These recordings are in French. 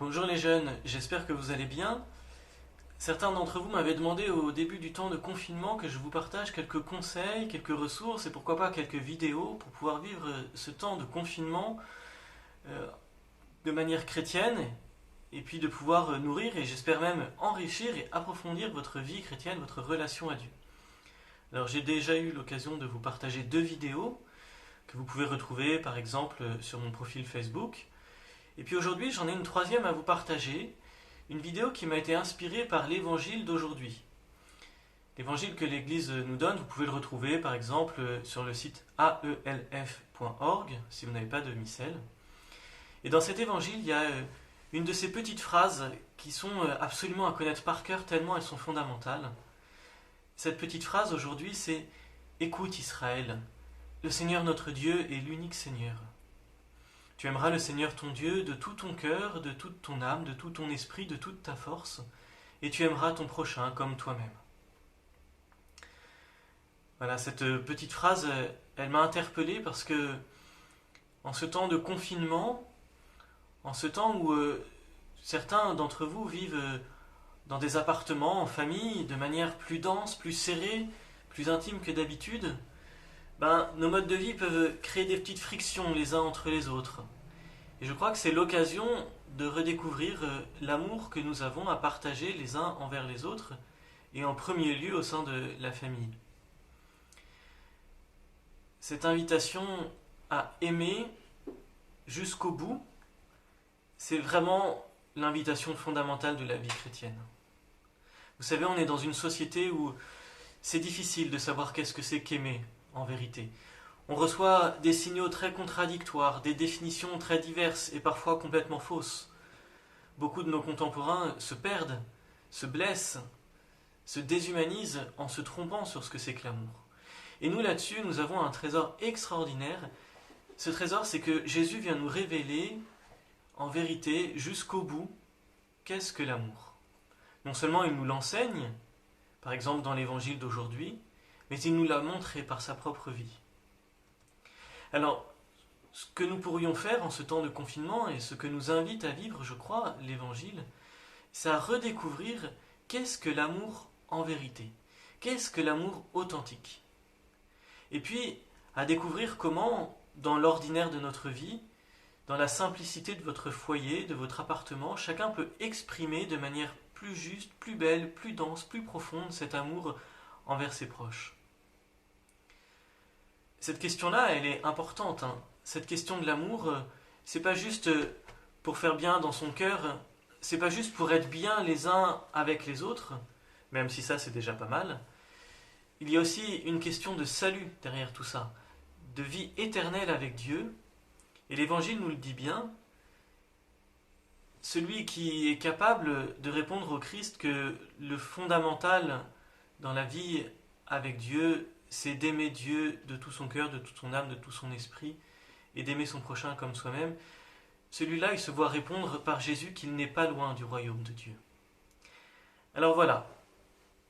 Bonjour les jeunes, j'espère que vous allez bien. Certains d'entre vous m'avaient demandé au début du temps de confinement que je vous partage quelques conseils, quelques ressources et pourquoi pas quelques vidéos pour pouvoir vivre ce temps de confinement euh, de manière chrétienne et puis de pouvoir nourrir et j'espère même enrichir et approfondir votre vie chrétienne, votre relation à Dieu. Alors j'ai déjà eu l'occasion de vous partager 2 vidéos que vous pouvez retrouver par exemple sur mon profil Facebook. Et puis aujourd'hui j'en ai une troisième à vous partager. Une vidéo qui m'a été inspirée par l'évangile d'aujourd'hui. L'évangile que l'Église nous donne, vous pouvez le retrouver par exemple sur le site aelf.org si vous n'avez pas de missel. Et dans cet évangile, il y a une de ces petites phrases qui sont absolument à connaître par cœur tellement elles sont fondamentales. Cette petite phrase aujourd'hui c'est « Écoute Israël, le Seigneur notre Dieu est l'unique Seigneur. Tu aimeras le Seigneur ton Dieu de tout ton cœur, de toute ton âme, de tout ton esprit, de toute ta force, et tu aimeras ton prochain comme toi-même. » Voilà, cette petite phrase, elle m'a interpellé parce que en ce temps de confinement, en ce temps où certains d'entre vous vivent dans des appartements, en famille, de manière plus dense, plus serrée, plus intime que d'habitude, nos modes de vie peuvent créer des petites frictions les uns entre les autres. Et je crois que c'est l'occasion de redécouvrir l'amour que nous avons à partager les uns envers les autres, et en premier lieu au sein de la famille. Cette invitation à aimer jusqu'au bout, c'est vraiment l'invitation fondamentale de la vie chrétienne. Vous savez, on est dans une société où c'est difficile de savoir qu'est-ce que c'est qu'aimer, en vérité. On reçoit des signaux très contradictoires, des définitions très diverses et parfois complètement fausses. Beaucoup de nos contemporains se perdent, se blessent, se déshumanisent en se trompant sur ce que c'est que l'amour. Et nous là-dessus, nous avons un trésor extraordinaire. Ce trésor, c'est que Jésus vient nous révéler, en vérité, jusqu'au bout, qu'est-ce que l'amour. Non seulement il nous l'enseigne, par exemple dans l'évangile d'aujourd'hui, mais il nous l'a montré par sa propre vie. Alors, ce que nous pourrions faire en ce temps de confinement et ce que nous invite à vivre, je crois, l'évangile, c'est à redécouvrir qu'est-ce que l'amour en vérité, qu'est-ce que l'amour authentique. Et puis, à découvrir comment, dans l'ordinaire de notre vie, dans la simplicité de votre foyer, de votre appartement, chacun peut exprimer de manière plus juste, plus belle, plus dense, plus profonde cet amour envers ses proches. Cette question-là, elle est importante. Cette question de l'amour, c'est pas juste pour faire bien dans son cœur, c'est pas juste pour être bien les uns avec les autres, même si ça c'est déjà pas mal. Il y a aussi une question de salut derrière tout ça, de vie éternelle avec Dieu. Et l'Évangile nous le dit bien, celui qui est capable de répondre au Christ que le fondamental dans la vie avec Dieu, c'est d'aimer Dieu de tout son cœur, de toute son âme, de tout son esprit, et d'aimer son prochain comme soi-même, celui-là, il se voit répondre par Jésus qu'il n'est pas loin du royaume de Dieu. Alors voilà,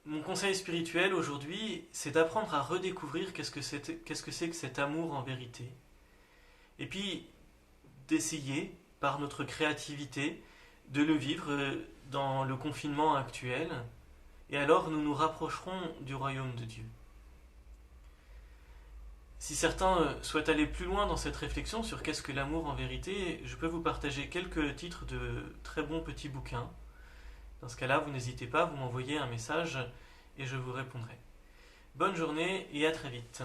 mon conseil spirituel aujourd'hui, c'est d'apprendre à redécouvrir qu'est-ce que c'est que cet amour en vérité. Et puis, d'essayer, par notre créativité, de le vivre dans le confinement actuel, et alors nous nous rapprocherons du royaume de Dieu. Si certains souhaitent aller plus loin dans cette réflexion sur qu'est-ce que l'amour en vérité, je peux vous partager quelques titres de très bons petits bouquins. Dans ce cas-là, vous n'hésitez pas, vous m'envoyez un message et je vous répondrai. Bonne journée et à très vite.